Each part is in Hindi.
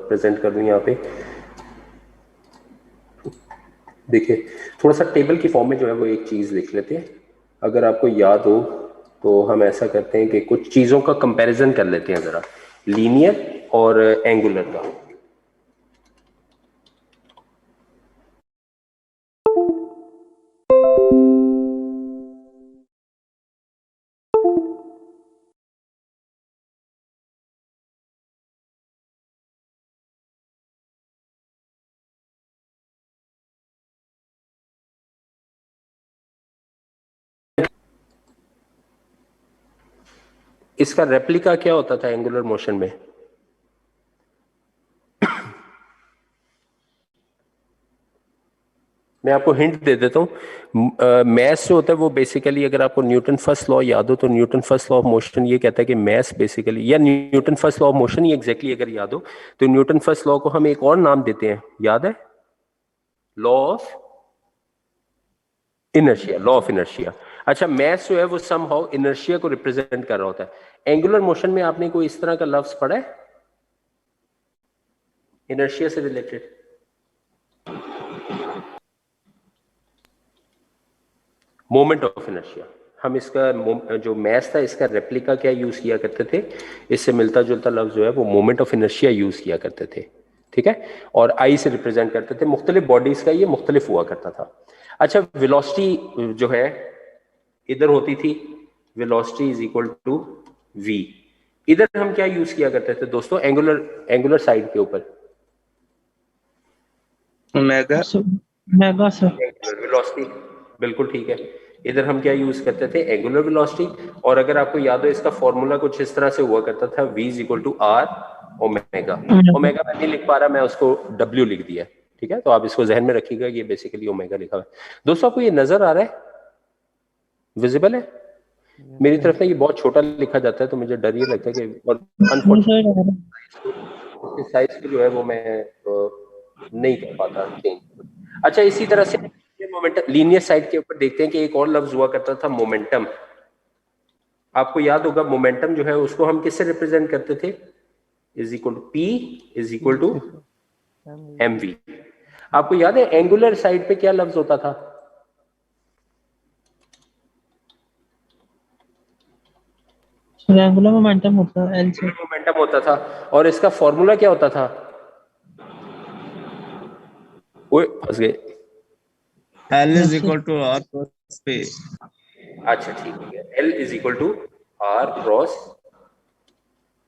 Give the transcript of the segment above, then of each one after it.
प्रेजेंट कर दूं यहाँ पे। देखिए थोड़ा सा टेबल की फॉर्म में जो है वो एक चीज लिख लेते हैं। अगर आपको याद हो तो हम ऐसा करते हैं कि कुछ चीजों का कंपैरिजन कर लेते हैं जरा, लीनियर और एंगुलर का। इसका रेप्लिका क्या होता था एंगुलर मोशन में? मैं आपको हिंट दे देता हूँ। मैस जो होता है वो बेसिकली, अगर आपको न्यूटन फर्स्ट लॉ याद हो तो Newton first law of motion ये कहता है कि मैस बेसिकली, या Newton first law of motion he exactly अगर याद हो तो न्यूटन फर्स्ट लॉ को हम एक और नाम देते हैं, याद है? Law of inertia, law of inertia. अच्छा, मैस जो है वो समहाउ इनर्शिया को रिप्रेजेंट कर रहा होता है। एंगुलर मोशन में आपने कोई इस तरह का लफ्ज पढ़ा है इनर्शिया से रिलेटेड? Moment of inertia. हम इसका जो मैस था इसका रेप्लिका क्या यूज किया करते थे? इससे मिलता जुलता लफ्ज जो है वो मोमेंट ऑफ इनर्शिया यूज किया करते थे, ठीक है? और आई से रिप्रेजेंट करते थे। मुख्तलिफ बॉडीज का ये मुख्तलिफ हुआ करता था। अच्छा, वेलोसिटी जो है इधर होती थी, velocity is equal to V. इधर हम क्या यूज किया करते थे दोस्तों एंगुलर साइड के ऊपर? Omega. Omega sir. Angular velocity, बिल्कुल ठीक है। इधर हम क्या यूज करते थे? Angular velocity. और अगर आपको याद हो इसका फॉर्मूला कुछ इस तरह से हुआ करता था, v is equal to R omega. Omega मैं नहीं लिख पा रहा, मैं उसको w लिख दिया, ठीक है? तो आप इसको जहन में रखिएगा, ये बेसिकली ओमेगा लिखा हुआ है। दोस्तों आपको ये नजर आ रहा है, विजिबल है? मेरी तरफ से ये बहुत छोटा लिखा जाता है तो मुझे डर ये लगता है कि, और अनफॉर्चुनेटली साइज की जो है वो मैं नहीं कर पाता चेंज। अच्छा, इसी तरह से मोमेंटम लीनियर साइड के ऊपर देखते हैं कि एक और लफ्ज हुआ करता था, मोमेंटम। आपको याद होगा मोमेंटम जो है उसको हम किससे रिप्रेजेंट करते थे? Is equal to P is equal to M V. आपको याद है एंगुलर साइड पे क्या लफ्ज होता था? एंगुलर मोमेंटम होता है, एल से मोमेंटम होता था। और इसका फॉर्मूला क्या होता था? ओए फंस गए। L is equal to R plus P। अच्छा ठीक है, L is equal to R cross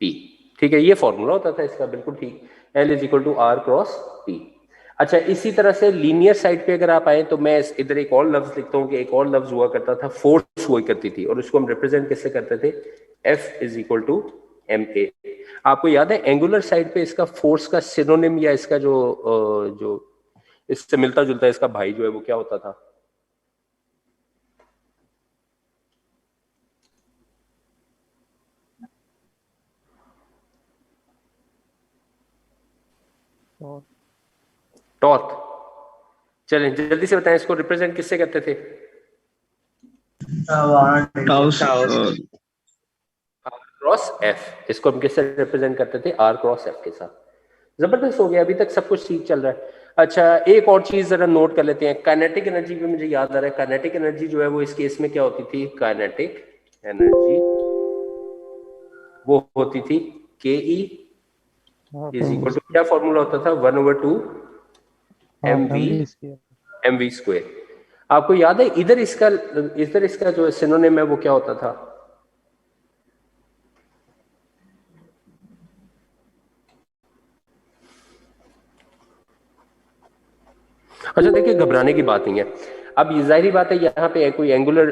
P, ठीक है? ये फॉर्मूला होता था इसका, बिल्कुल ठीक। L is equal to R cross P. अच्छा, इसी तरह से लीनियर साइड पे अगर आप आए तो मैं इधर एक और लफ्ज लिखता हूं कि एक और लफ्ज हुआ करता था, फोर्स हुआ करती थी, और उसको हम रिप्रेजेंट किससे करते थे? F is equal to M A. आपको याद है एंगुलर साइड पे इसका फोर्स का सिनोनिम, या इसका जो इससे मिलता जुलता इसका भाई जो है वो क्या होता था? टॉर्क। चलें जल्दी से बताएं, इसको रिप्रेजेंट किससे करते थे? Cross F. इसको हम किससे रिप्रेजेंट करते थे? आर क्रॉस एफ के साथ। जबरदस्त हो गया, अभी तक सब कुछ ठीक चल रहा है। अच्छा, एक और चीज जरा नोट कर लेते हैं। काइनेटिक एनर्जी भी मुझे याद आ रहा है। काइनेटिक एनर्जी जो है वो इस केस में क्या होती थी? काइनेटिक एनर्जी वो होती थी के ई इज इक्वल टू, क्या फॉर्मूला होता था? 1/2 एम वी स्क्वायर। आपको याद है इधर इसका जो सिनोनिम है वो क्या होता था? अच्छा देखिए, घबराने की बात नहीं है। अब ये जाहिर बात है यहाँ पे कोई एंगुलर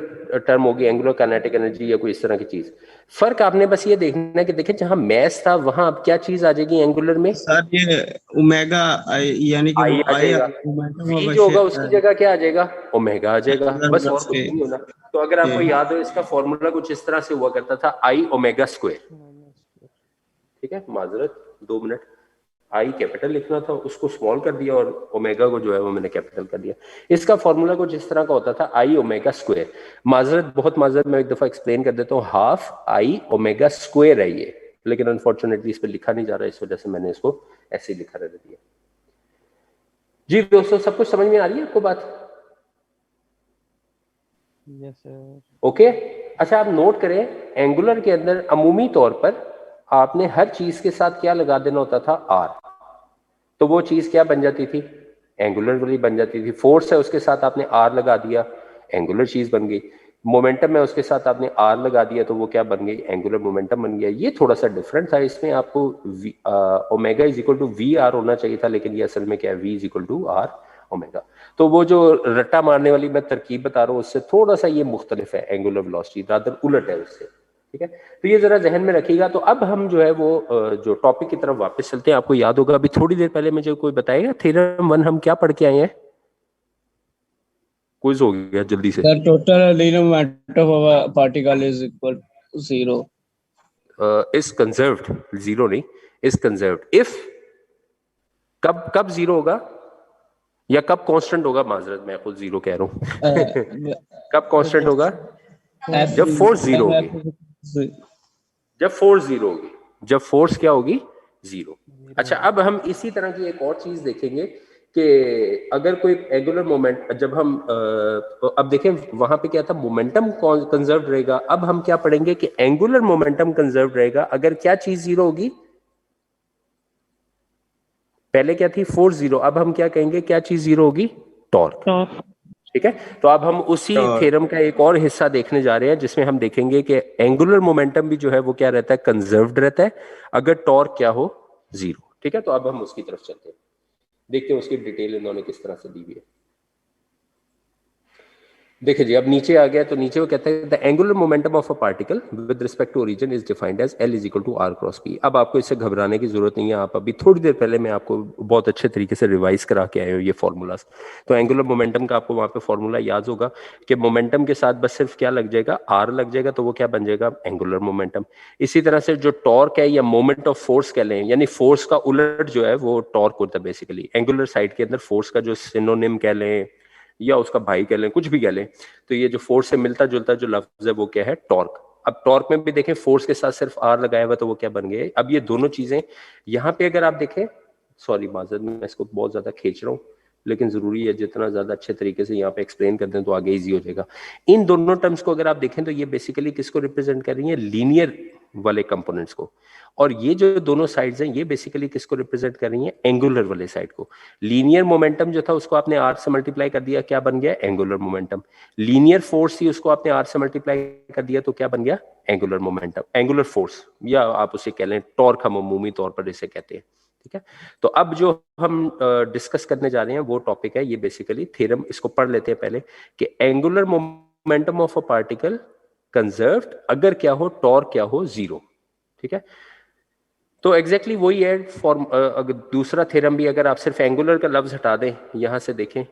टर्म होगी, एंगुलर काइनेटिक एनर्जी या कोई इस तरह की चीज। फर्क आपने बस ये देखना है कि देखिए जहां मैस था वहां अब क्या चीज आ जाएगी एंगुलर में? सर ये ओमेगा, यानी कि आई वो आ जाएगा। वी जो होगा उसकी जगह क्या आ जाएगा? ओमेगा आ जाएगा, बस और कुछ नहीं होना। तो अगर आपको याद हो इसका फॉर्मूला कुछ इस तरह से हुआ करता था, आई ओमेगा स्क्वायर, ठीक है? माजरत 2 मिनट। आई कैपिटल लिखना था, उसको स्मॉल कर दिया, और ओमेगा को जो है वो मैंने कैपिटल कर दिया। इसका फॉर्मूला कुछ इस तरह का होता था, आई ओमेगा स्क्वायर। माजरत, बहुत माजरत, मैं एक दफा एक्सप्लेन कर देता हूँ। हाफ आई ओमेगा स्क्वायर है ये, लेकिन अनफॉर्चुनेटली इस पर लिखा नहीं जा रहा है, इस वजह से मैंने इसको ऐसे ही लिखा रहने दिया। जी दोस्तों, सब कुछ समझ में आ रही है आपको बात? Yes sir. ओके। अच्छा, आप नोट करें, एंगुलर के अंदर अमूमी तौर पर आपने हर चीज के साथ क्या लगा देना होता था? आर। तो वो चीज क्या बन जाती थी? एंगुलर वाली बन जाती थी। फोर्स है, उसके साथ आपने आर लगा दिया, एंगुलर चीज बन गई। मोमेंटम है, उसके साथ आपने आर लगा दिया, तो वो क्या बन गई? एंगुलर मोमेंटम बन गया। ये थोड़ा सा डिफरेंट था, इसमें आपको omega is equal to V R होना चाहिए था, लेकिन ये असल में क्या है? V is equal to R omega. तो वो जो रट्टा मारने वाली मैं तरकीब बता रहा हूँ, उससे थोड़ा सा ये मुख्तलिफ है, एंगुलर वेलोसिटी रादर उलट है उससे। ठीक है, तो ये जरा जहन में रखिएगा। तो अब हम जो है वो जो टॉपिक की तरफ वापस चलते हैं। आपको याद होगा अभी थोड़ी देर पहले मुझे कोई बताएगा थ्योरम 1 हम क्या पढ़ के आए हैं? क्विज हो गया जल्दी से। The total linear momentum of a particle is equal to 0. Is conserved, zero नहीं, इज कंजर्व्ड इफ, कब जीरो होगा या कब कांस्टेंट होगा? माजरत, मैं खुद जीरो कह रहा हूं। कब कांस्टेंट होगा? जब फोर्स जीरो होगी, जब फोर्स जीरो होगी, जब फोर्स क्या होगी? जीरो। अच्छा, अब हम इसी तरह की एक और चीज देखेंगे कि अगर कोई एंगुलर मोमेंट, जब हम अब देखें वहां पे क्या था? मोमेंटम कंजर्व रहेगा। अब हम क्या पढ़ेंगे कि एंगुलर मोमेंटम कंजर्व रहेगा अगर क्या चीज जीरो होगी? पहले क्या थी? Force zero. अब हम क्या कहेंगे? क्या चीज जीरो होगी? टॉर्क। टॉर्क। ठीक है, तो अब हम उसी थ्योरम का एक और हिस्सा देखने जा रहे हैं, जिसमें हम देखेंगे कि एंगुलर मोमेंटम भी जो है वो क्या रहता है? कंजर्व्ड रहता है अगर टॉर्क क्या हो? जीरो। ठीक है, तो अब हम उसकी तरफ चलते हैं, देखते हैं उसकी डिटेल इन्होंने किस तरह से दी हुई है। देखिए जी, अब नीचे आ गया, तो नीचे वो कहते हैं the angular momentum of a particle with respect to origin is defined as L is equal to R cross P. अब आपको इससे घबराने की जरूरत नहीं है, आप अभी थोड़ी देर पहले मैं आपको बहुत अच्छे तरीके से रिवाइज करा के आए हो ये फॉर्मूलाज। तो एंगुलर मोमेंटम का आपको वहां पे फॉर्मूला याद होगा कि मोमेंटम के साथ बस सिर्फ क्या लग जाएगा? आर लग जाएगा, तो वो क्या बन जाएगा? Angular momentum. इसी तरह से जो टॉर्क है या मोमेंट ऑफ फोर्स कह लें, यानी फोर्स का उलट जो है वो टॉर्क होता है बेसिकली। एंगुलर साइड के अंदर फोर्स का जो सिनोनिम कह लें या उसका भाई कह लें, कुछ भी कह लें, तो ये जो फोर्स से मिलता जुलता जो लफ्ज है वो क्या है? टॉर्क। अब टॉर्क में भी देखें फोर्स के साथ सिर्फ आर लगाया हुआ, तो वो क्या बन गए? अब ये दोनों चीजें यहां पे अगर आप देखें, सॉरी माजरत, मैं इसको बहुत ज्यादा खींच रहा हूं, लेकिन जरूरी है जितना ज्यादा अच्छे तरीके से यहाँ पे एक्सप्लेन कर दें तो आगे इजी हो जाएगा। इन दोनों टर्म्स को अगर आप देखें तो ये बेसिकली किसको रिप्रेजेंट कर रही है? लीनियर वाले कंपोनेंट्स को। और ये जो दोनों साइड्स हैं ये बेसिकली किसको रिप्रेजेंट कर रही हैं? एंगुलर वाले साइड को। लीनियर मोमेंटम जो था उसको आपने आर से मल्टीप्लाई कर दिया, क्या बन गया? Angular momentum. लीनियर फोर्स थी, उसको आपने आर से मल्टीप्लाई कर दिया, तो क्या बन गया? एंगुलर मोमेंटम, एंगुलर फोर्स, या आप उसे कह लें टॉर्क, हम अमूमी तौर पर इसे कहते हैं। ठीक है, तो अब जो हम डिस्कस करने जा रहे हैं वो टॉपिक है ये बेसिकली थ्योरम, इसको पढ़ लेते हैं पहले कि angular momentum of a particle conserved अगर क्या हो? टॉर्क क्या हो? जीरो। ठीक है, तो एग्जैक्टली वही है फॉर्म। अगर दूसरा थ्योरम भी, अगर आप सिर्फ एंगुलर का लफ्ज हटा दें, यहां से देखें,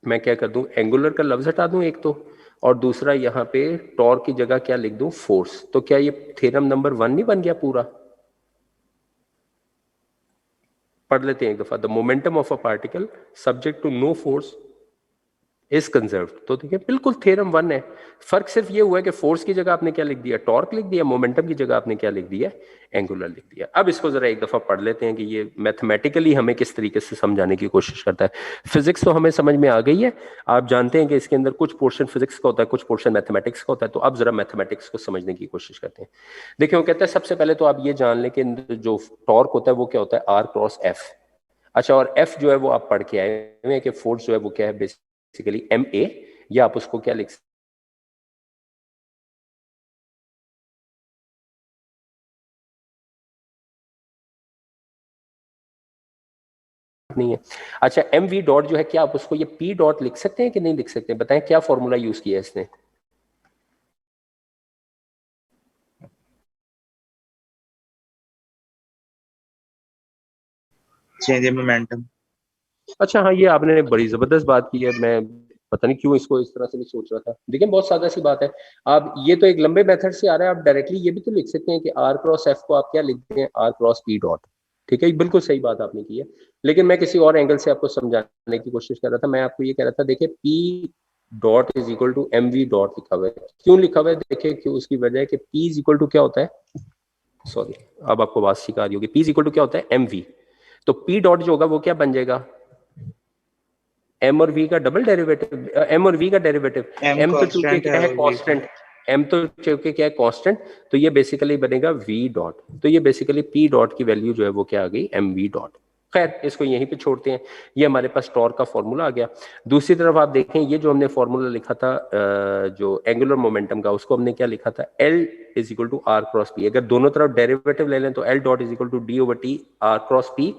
मैं क्या कर दूं? एंगुलर का लफ्ज हटा दूं एक तो, और दूसरा यहां पे टॉर्क की जगह क्या लिख दूं? फोर्स। तो क्या ये थ्योरम नंबर 1 नहीं बन गया पूरा? पढ़ लेते हैं एक दफा। The momentum of a particle subject to no force is conserved. तो देखिए बिल्कुल थ्योरम 1 है। फर्क सिर्फ ये हुआ है कि फोर्स की जगह आपने क्या लिख दिया? टॉर्क लिख दिया। मोमेंटम की जगह आपने क्या लिख दिया? एंगुलर लिख दिया। अब इसको जरा एक दफा पढ़ लेते हैं कि ये मैथमेटिकली हमें किस तरीके से समझाने की कोशिश करता है। फिजिक्स तो हमें समझ में आ गई है, आप जानते हैं कि इसके अंदर कुछ पोर्शन फिजिक्स का होता है, कुछ पोर्शन मैथमेटिक्स का होता है। तो अब जरा मैथमेटिक्स को समझने की कोशिश करते हैं। देखिए वो कहता है सबसे पहले तो आप ये जान लें कि जो टॉर्क होता है वो क्या होता है? R cross F. अच्छा, और एफ जो है वो आप पढ़ के आए हुए हैं कि फोर्स जो है वो क्या है? बेसिकली एम ए, या आप उसको क्या लिख नहीं है। अच्छा, एम वी डॉट जो है, क्या आप उसको ये पी डॉट लिख सकते हैं कि नहीं लिख सकते? बताएं क्या फॉर्मूला यूज किया है इसने? Change in momentum. अच्छा हाँ, ये आपने बड़ी जबरदस्त बात की है। मैं पता नहीं क्यों इसको इस तरह से नहीं सोच रहा था। देखिए बहुत सादा सी बात है। आप ये तो एक लंबे मेथड से आ रहा है, आप डायरेक्टली ये भी तो लिख सकते हैं कि आर क्रॉस एफ को आप क्या लिखते हैं? R cross P dot. ठीक है, बिल्कुल सही बात आपने की है, लेकिन मैं किसी और एंगल से आपको समझाने की कोशिश कर रहा था। मैं आपको ये कह रहा था, देखिए P dot is equal to M V dot लिखा हुआ है। क्यों लिखा हुआ है? देखिए क्यों, उसकी वजह है कि पी इज इक्वल टू क्या होता है? सॉरी, अब आपको बात सीख आ रही होगी। P इज इक्वल टू क्या होता है, mv। तो P डॉट जो होगा वो क्या बन जाएगा, m और v का डबल डेरिवेटिव, m और v का डेरिवेटिव। m तो चूंकि क्या है कांस्टेंट, m तो चूंकि क्या है कांस्टेंट, तो ये बेसिकली बनेगा v डॉट। तो ये बेसिकली P डॉट की वैल्यू जो है वो क्या आ गई, mv डॉट। खैर इसको यहीं पे छोड़ते हैं, ये हमारे पास टॉर्क का फॉर्मूला आ गया। दूसरी तरफ आप देखें, ये जो हमने फॉर्मूला लिखा था जो एंगुलर मोमेंटम का, उसको हमने क्या लिखा था, L is equal to R cross P. अगर दोनों तरफ डेरिवेटिव ले लें तो L dot is equal to D over T R cross P.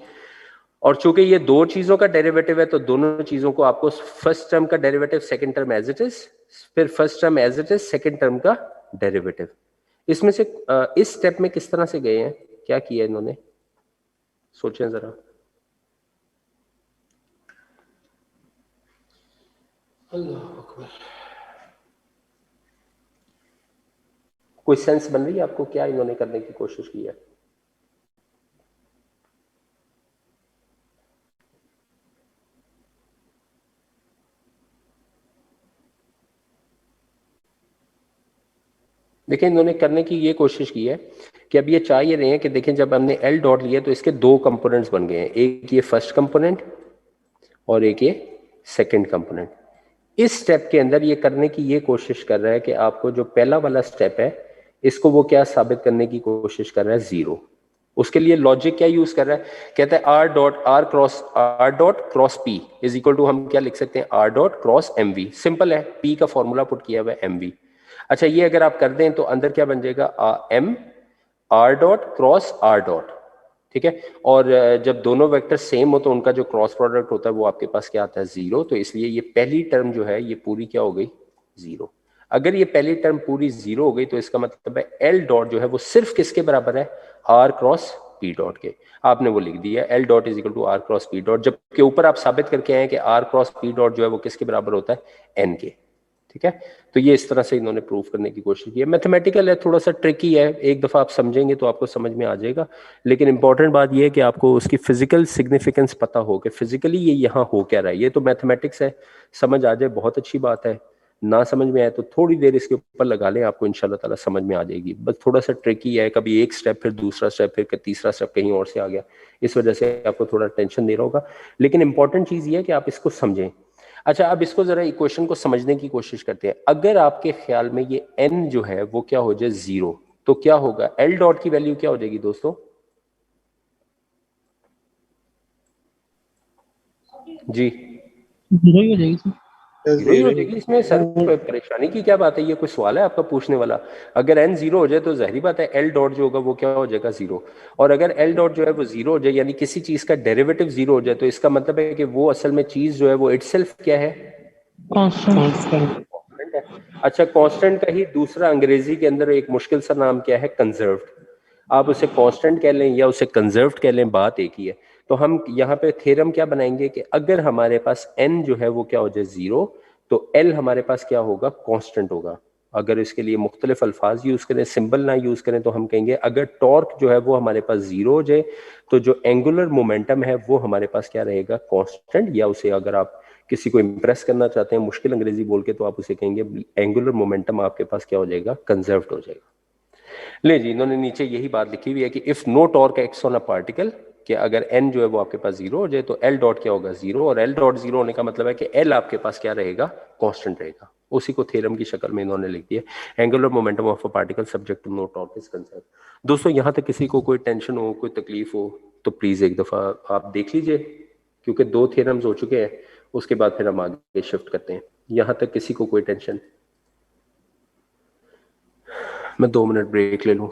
और चूंकि ये दो चीजों का डेरिवेटिव है तो दोनों चीजों को आपको फर्स्ट टर्म का derivative second term as it is, फिर first term as it is second term का डेरिवेटिव। इसमें से इस स्टेप में किस तरह से गए हैं, क्या किया इन्होंने, सोचें जरा। अल्लाह अकबर। कोई सेंस बन रही है आपको, क्या इन्होंने करने की कोशिश की है। देखिए इन्होंने करने की ये कोशिश की है कि अब ये चाह ये रहे हैं कि देखें जब हमने एल डॉट लिया तो इसके दो कंपोनेंट्स बन गए हैं, एक ये फर्स्ट कंपोनेंट और एक ये सेकंड कंपोनेंट। इस स्टेप के अंदर ये करने की ये कोशिश कर रहा है कि आपको जो पहला वाला स्टेप है इसको वो क्या साबित करने की कोशिश कर रहा है, जीरो। उसके लिए लॉजिक क्या यूज कर रहा है, कहता है R dot cross P is equal to, हम क्या लिख सकते हैं, R dot cross M V. Simple है, पी का फॉर्मूला पुट किया हुआ है एम वी। अच्छा ये अगर आप कर दें तो अंदर क्या बन जाएगा, M R dot cross R dot, ठीक है। और जब दोनों वेक्टर सेम हो तो उनका जो क्रॉस प्रोडक्ट होता है वो आपके पास क्या आता है, जीरो। तो इसलिए ये पहली टर्म जो है ये पूरी क्या हो गई, जीरो। अगर ये पहली टर्म पूरी जीरो हो गई तो इसका मतलब है एल डॉट जो है वो सिर्फ किसके बराबर है, आर क्रॉस पी डॉट के। आपने वो लिख दिया L dot is equal to R cross P dot, जबकि ऊपर आप साबित करके आए कि आर क्रॉस पी डॉट जो है वो किसके बराबर होता है, एन के, ठीक है। तो ये इस तरह से इन्होंने प्रूव करने की कोशिश की है। मैथमेटिकल है, थोड़ा सा ट्रिकी है, एक दफा आप समझेंगे तो आपको समझ में आ जाएगा। लेकिन इंपॉर्टेंट बात ये है कि आपको उसकी फिजिकल सिग्निफिकेंस पता हो कि फिजिकली ये यहाँ हो क्या रहा है। ये तो मैथमेटिक्स है, समझ आ जाए बहुत अच्छी बात है, ना समझ में आए तो थोड़ी देर इसके ऊपर लगा लें, आपको इंशाल्लाह ताला समझ में आ जाएगी। बस थोड़ा सा ट्रिकी है, कभी एक स्टेप फिर दूसरा स्टेप फिर तीसरा स्टेप कहीं और से आ गया, इस वजह से आपको थोड़ा टेंशन दे रहा होगा। लेकिन इंपॉर्टेंट चीज ये है कि आप इसको समझें। अच्छा अब इसको जरा इक्वेशन को समझने की कोशिश करते हैं। अगर आपके ख्याल में ये n जो है वो क्या हो जाए, जीरो, तो क्या होगा, एल डॉट की वैल्यू क्या हो जाएगी दोस्तों, जी जीरो ही हो जाएगी सर। जीरो ही हो जाएगी। इसमें सर परेशानी की क्या बात है, ये कोई सवाल है आपका पूछने वाला। अगर n जीरो हो जाए तो जाहिर बात है एल डॉट जो होगा वो क्या हो जाएगा, जीरो। और अगर एल डॉट जो है वो जीरो हो जाए, यानी किसी चीज का डेरिवेटिव जीरो हो जाए, तो इसका मतलब है कि वो असल में चीज जो है वो इटसेल्फ क्या है, कांस्टेंट। है। अच्छा कांस्टेंट का ही दूसरा अंग्रेजी के अंदर एक मुश्किल सा नाम क्या है, कंजर्व्ड। आप उसे कांस्टेंट कह लें या उसे कंजर्व्ड कह लें, बात एक ही है। तो हम यहाँ पे थ्योरम क्या बनाएंगे कि अगर हमारे पास n जो है वो क्या हो जाए, जीरो, तो l हमारे पास क्या होगा, कांस्टेंट होगा। अगर इसके लिए मुख्तलिफ अल्फाज यूज करें, सिंबल ना यूज करें, तो हम कहेंगे अगर टॉर्क जो है वो हमारे पास जीरो हो जाए तो जो एंगुलर मोमेंटम है वो हमारे पास क्या रहेगा, कांस्टेंट। या उसे अगर आप किसी को इंप्रेस करना चाहते हैं मुश्किल अंग्रेजी बोल के, तो आप उसे कहेंगे एंगुलर मोमेंटम आपके पास क्या हो जाएगा, कंजर्व्ड हो जाएगा। ले जी, इन्होंने नीचे यही बात लिखी हुई है कि if no torque acts on a particle, कि अगर n जो है वो आपके पास जीरो हो जाए तो l डॉट क्या होगा, जीरो। और l डॉट जीरो होने का मतलब है कि l आपके पास क्या रहेगा, कांस्टेंट रहेगा। उसी को थ्योरम की शक्ल में इन्होंने लिख दिया, angular momentum of a particle subject to no torque is conserved. दोस्तों यहाँ तक किसी को कोई टेंशन हो, कोई तकलीफ हो तो प्लीज एक दफा आप देख लीजिए, क्योंकि दो थ्योरम्स हो चुके हैं, उसके बाद फिर हम आगे शिफ्ट करते हैं। यहाँ तक किसी को कोई टेंशन, मैं 2 मिनट ब्रेक ले लूं।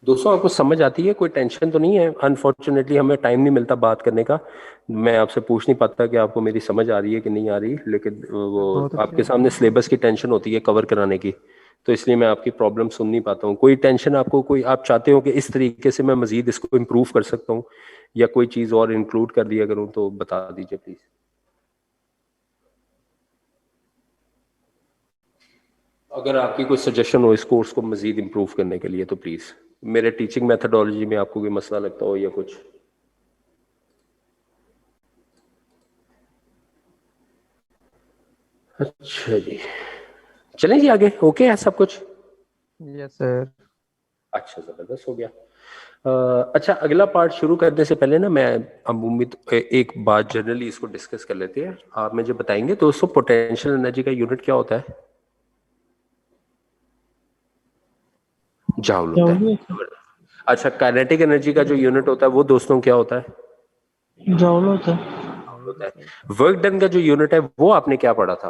दोस्तों आपको समझ आती है, कोई टेंशन तो नहीं है। अनफॉर्चुनेटली हमें टाइम नहीं मिलता बात करने का, मैं आपसे पूछ नहीं पाता कि आपको मेरी समझ आ रही है कि नहीं आ रही, लेकिन वो आपके सामने सिलेबस की टेंशन होती है कवर कराने की, तो इसलिए मैं आपकी प्रॉब्लम सुन नहीं पाता हूँ। कोई टेंशन आपको, कोई आप चाहते हो कि इस तरीके से मैं मजीद इसको इम्प्रूव कर सकता हूँ या कोई चीज़ और इंक्लूड कर दिया करूँ, तो बता दीजिए प्लीज़। अगर आपकी कोई सजेशन हो इस कोर्स को मजीद इम्प्रूव करने के लिए तो प्लीज़, मेरे टीचिंग मेथडोलॉजी में आपको कोई मसला लगता हो या कुछ। अच्छा जी, चलें जी आगे। ओके है सब कुछ? Yes sir. अच्छा, जबरदस्त हो गया। अच्छा, अगला पार्ट शुरू करने से पहले ना मैं अब उम्मीद एक बात जनरली इसको डिस्कस कर लेते हैं। आप मुझे बताएंगे दोस्तों, पोटेंशियल एनर्जी का यूनिट क्या होता है? जाउल होता जाउल है। अच्छा, काइनेटिक एनर्जी का जो यूनिट होता है वो दोस्तों क्या होता है? जाउल होता है, होता है। वर्क डन का जो यूनिट है वो आपने क्या पढ़ा था?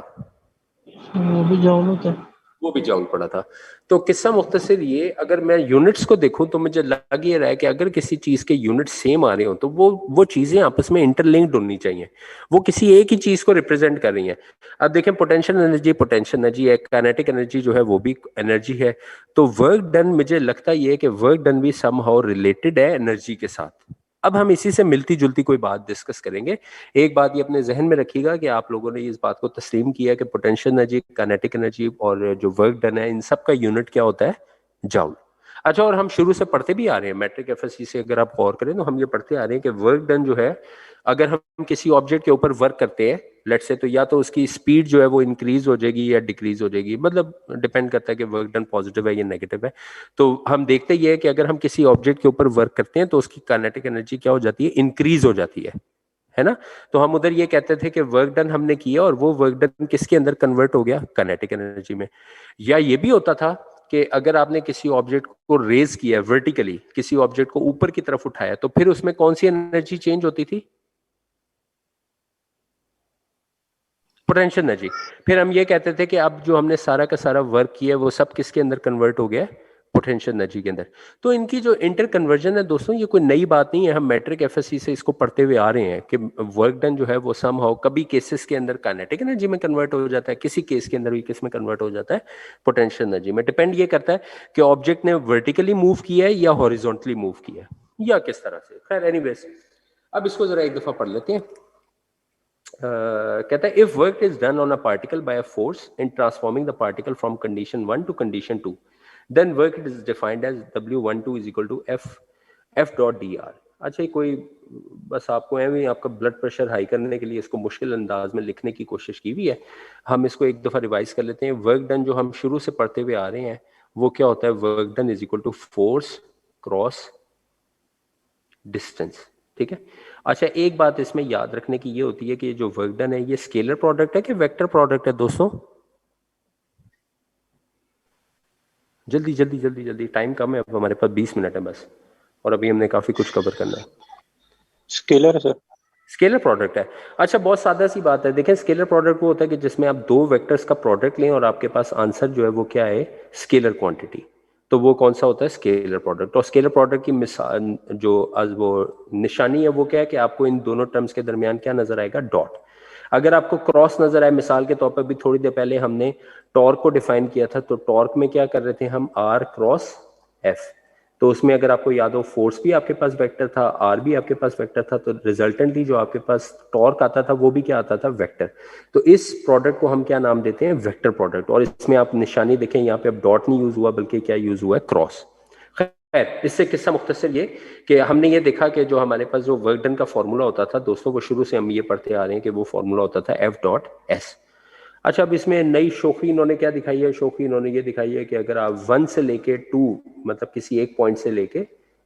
वो भी जाउल होता है। वो भी जाउल पढ़ा था। तो किस्सा मुख्तसर ये, अगर मैं यूनिट्स को देखूं तो मुझे लग ये रहा है कि अगर किसी चीज के यूनिट सेम आ रहे हो तो वो चीजें आपस में इंटरलिंक्ड होनी चाहिए, वो किसी एक ही चीज को रिप्रेजेंट कर रही हैं। अब देखें, पोटेंशियल एनर्जी है, काइनेटिक एनर्जी जो है वो भी एनर्जी है। तो वर्क डन, मुझे लगता ये है कि वर्क डन भी समहाउ रिलेटेड है एनर्जी के साथ। अब हम इसी से मिलती जुलती कोई बात डिस्कस करेंगे। एक बात ये अपने जहन में रखिएगा कि आप लोगों ने इस बात को तस्लीम किया कि पोटेंशियल एनर्जी, काइनेटिक एनर्जी और जो वर्क डन है, इन सब का यूनिट क्या होता है? जाउल। अच्छा, और हम शुरू से पढ़ते भी आ रहे हैं, मैट्रिक एफएससी से अगर आप गौर करें तो हम ये पढ़ते आ रहे हैं कि वर्क डन जो है, अगर हम किसी ऑब्जेक्ट के ऊपर वर्क करते हैं लेट से, तो या तो उसकी स्पीड जो है वो इंक्रीज हो जाएगी या डिक्रीज हो जाएगी, मतलब डिपेंड करता है कि वर्क डन पॉजिटिव है या नेगेटिव है। तो हम देखते ये है कि अगर हम किसी ऑब्जेक्ट के ऊपर वर्क करते हैं तो उसकी काइनेटिक एनर्जी क्या हो जाती है? इंक्रीज हो जाती है ना? तो हम उधर ये कहते थे कि वर्क डन हमने किया और वो वर्क डन किसके अंदर कन्वर्ट हो गया? काइनेटिक एनर्जी में। या ये भी होता था कि अगर आपने किसी ऑब्जेक्ट को रेज किया वर्टिकली, किसी ऑब्जेक्ट को ऊपर की तरफ उठाया, तो फिर उसमें कौन सी एनर्जी चेंज होती थी? Potential energy. फिर हम ये कहते थे कि अब जो हमने सारा का सारा वर्क किया वो सब किसके अंदर कन्वर्ट हो गया? पोटेंशियल एनर्जी के अंदर। तो इनकी जो इंटर कन्वर्जन है दोस्तों, ये कोई नई बात नहीं है, हम मैट्रिक एफएससी से इसको पढ़ते हुए आ रहे हैं कि वर्क डन जो है वो समहाउ कभी केसेस के अंदर काइनेटिक एनर्जी में कन्वर्ट हो जाता है, किसी केस के अंदर भी किस में कन्वर्ट हो जाता है? पोटेंशियल एनर्जी में। डिपेंड ये करता है कि ऑब्जेक्ट ने वर्टिकली मूव किया है या हॉरिजॉन्टली मूव किया है या किस तरह से। खैर एनीवेज, अब इसको जरा एक दफा पढ़ लेते हैं। कहता है, if work is done on a particle by a force in transforming the particle from condition 1 to condition 2, then work is defined as W12 is equal to F dot D R. अच्छा, कोई बस आपको एवं आपका ब्लड प्रेशर हाई करने के लिए इसको मुश्किल अंदाज में लिखने की कोशिश की हुई है। हम इसको एक दफा रिवाइज कर लेते हैं। वर्क डन जो हम शुरू से पढ़ते हुए आ रहे हैं वो क्या होता है? Work done is equal to force cross distance. ठीक है। अच्छा, एक बात इसमें याद रखने की ये होती है कि जो वर्क डन है ये स्केलर प्रोडक्ट है कि वेक्टर प्रोडक्ट है दोस्तों? जल्दी जल्दी जल्दी जल्दी, टाइम कम है, अब हमारे पास 20 मिनट है बस, और अभी हमने काफी कुछ कवर करना है। स्केलर है सर। स्केलर प्रोडक्ट है। अच्छा, बहुत सादा सी बात है। देखें, स्केलर प्रोडक्ट वो होता है कि जिसमें आप दो वेक्टर्स का प्रोडक्ट लें और आपके पास आंसर जो है वो क्या है? Scalar quantity. तो वो कौन सा होता है? Scalar product. और स्केलर प्रोडक्ट की मिसाल जो आज वो निशानी है वो क्या है कि आपको इन दोनों टर्म्स के दरमियान क्या नजर आएगा? डॉट। अगर आपको क्रॉस नजर आए, मिसाल के तौर पर भी थोड़ी देर पहले हमने टॉर्क को डिफाइन किया था, तो टॉर्क में क्या कर रहे थे हम? R cross F. तो उसमें अगर आपको याद हो, फोर्स भी आपके पास वेक्टर था, आर भी आपके पास वेक्टर था, तो रिजल्टेंटली जो आपके पास टॉर्क आता था वो भी क्या आता था? वेक्टर। तो इस प्रोडक्ट को हम क्या नाम देते हैं? Vector product. और इसमें आप निशानी देखें, यहाँ पे अब डॉट नहीं यूज हुआ बल्कि क्या यूज हुआ है? क्रॉस। खैर, इससे किस्सा मुख्तसर ये कि हमने ये देखा कि जो हमारे पास जो वर्क डन का फॉर्मूला होता था दोस्तों, वो शुरू से हम ये पढ़ते आ रहे हैं कि वो फॉर्मूला होता था एफ डॉट एस। अच्छा, अब इसमें नई शोखी इन्होंने क्या दिखाई है? शोखी इन्होंने ये दिखाई है कि अगर आप 1 से लेके 2, मतलब किसी एक पॉइंट से लेके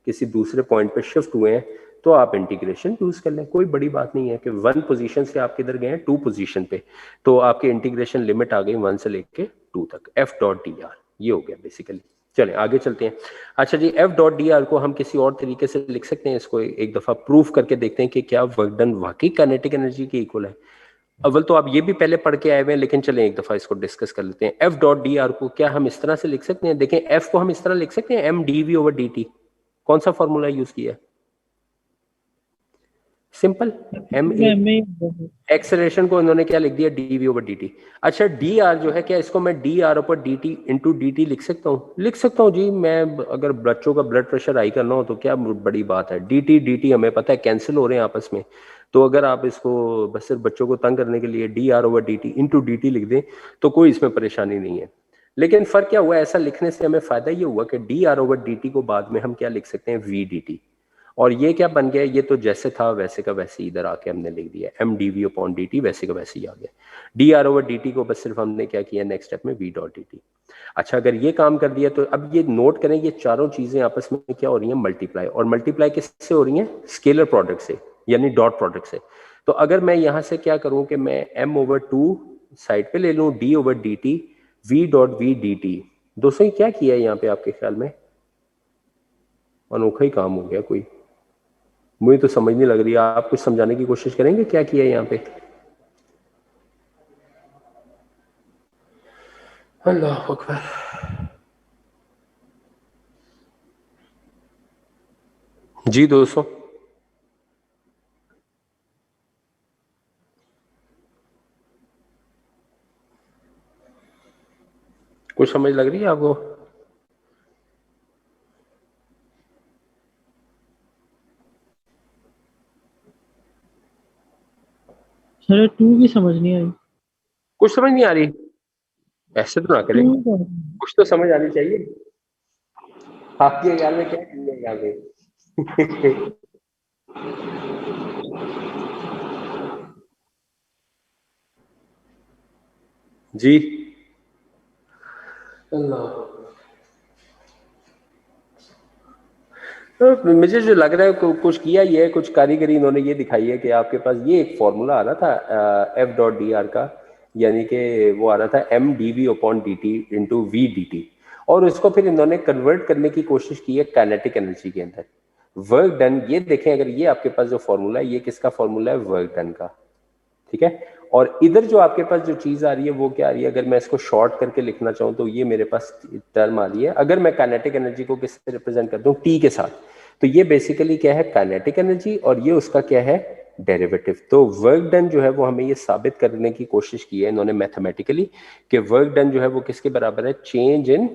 किसी दूसरे पॉइंट पे शिफ्ट हुए हैं, तो आप इंटीग्रेशन यूज कर लें। कोई बड़ी बात नहीं है कि 1 पोजीशन से आप किधर गए हैं? 2 पोजीशन पे, तो आपकी इंटीग्रेशन लिमिट आ गई 1 से लेके 2 तक। एफ डॉट डी आर ये हो गया बेसिकली। चलें आगे चलते हैं। अच्छा जी, एफ डॉट डी आर को हम किसी और तरीके से लिख सकते हैं। इसको एक दफा प्रूफ करके देखते हैं कि क्या वर्क डन वाकई काइनेटिक एनर्जी के इक्वल है। अव्वल तो आप ये भी पहले पढ़ के आए हुए हैं, लेकिन चलें एक दफा इसको डिस्कस कर लेते हैं। एफ डॉट डी आर को क्या हम इस तरह से लिख सकते हैं? देखें, एफ को हम इस तरह लिख सकते हैं, M D V over D T. कौन सा फॉर्मूला यूज किया? Simple, M A. एक्सेलरेशन को इन्होंने क्या लिख दिया? D V over D T. अच्छा, डी आर जो है, क्या इसको मैं D R over D T into D T लिख सकता हूँ? लिख सकता हूँ जी। मैं अगर बच्चों का ब्लड प्रेशर हाई करना हो तो क्या बड़ी बात है? डी टी हमें पता है कैंसिल हो रहे हैं आपस में। तो अगर आप इसको बस सिर्फ बच्चों को तंग करने के लिए D R over D T into D T लिख दें तो कोई इसमें परेशानी नहीं है। लेकिन फर्क क्या हुआ? ऐसा लिखने से हमें फायदा ये हुआ कि D R over D T को बाद में हम क्या लिख सकते हैं? V D T. और ये क्या बन गया, ये तो जैसे था वैसे का वैसे इधर आके हमने लिख दिया, M D V upon D T वैसे का वैसे ही आ गया। D R over D T को बस सिर्फ हमने क्या किया नेक्स्ट स्टेप में वी डॉट डी टी। अच्छा अगर ये काम कर दिया तो अब ये नोट करें, ये चारों चीजें आपस में क्या हो रही हैं, मल्टीप्लाई, और मल्टीप्लाई किससे हो रही हैं, स्केलर प्रोडक्ट से यानी डॉट प्रोडक्ट से। तो अगर मैं यहां से क्या करूं कि मैं एम ओवर टू साइड पे ले लूं, D over D T, V dot V D T. दोस्तों ये क्या किया है यहाँ पे आपके ख्याल में, अनोखा ही काम हो गया कोई, मुझे तो समझ नहीं लग रही है, आप कुछ समझाने की कोशिश करेंगे क्या किया है यहाँ पे। अल्लाह अकबर। जी दोस्तों कुछ समझ लग रही है आपको। सर 2 की समझ नहीं आई। कुछ समझ नहीं आ रही, ऐसे तो ना करें, 2 का कुछ तो समझ आनी चाहिए। आपके ख्याल में क्या किया है यहाँ पे। जी अल्लाह, तो मुझे जो लग रहा है कुछ किया ही है, कुछ कारीगरी इन्होंने ये दिखाई है कि आपके पास ये एक फॉर्मूला आ रहा था एफ डॉट डी आर का, यानी कि वो आ रहा था M D V upon D T into V D T, और उसको फिर इन्होंने कन्वर्ट करने की कोशिश की है काइनेटिक एनर्जी के अंदर। वर्क डन, ये देखें अगर ये आपके पास जो फॉर्मूला है, ये किसका फॉर्मूला है, वर्क डन का, ठीक है। और इधर जो आपके पास जो चीज आ रही है वो क्या आ रही है, अगर मैं इसको शॉर्ट करके लिखना चाहूं तो ये मेरे पास टर्म आ रही है, अगर मैं काइनेटिक एनर्जी को किससे रिप्रेजेंट कर दूं, टी के साथ, तो ये बेसिकली क्या है, काइनेटिक एनर्जी, और ये उसका क्या है, डेरिवेटिव। तो वर्क डन जो है वो हमें ये साबित करने की कोशिश की है इन्होंने मैथमेटिकली कि वर्क डन जो है वो किसके बराबर है, change in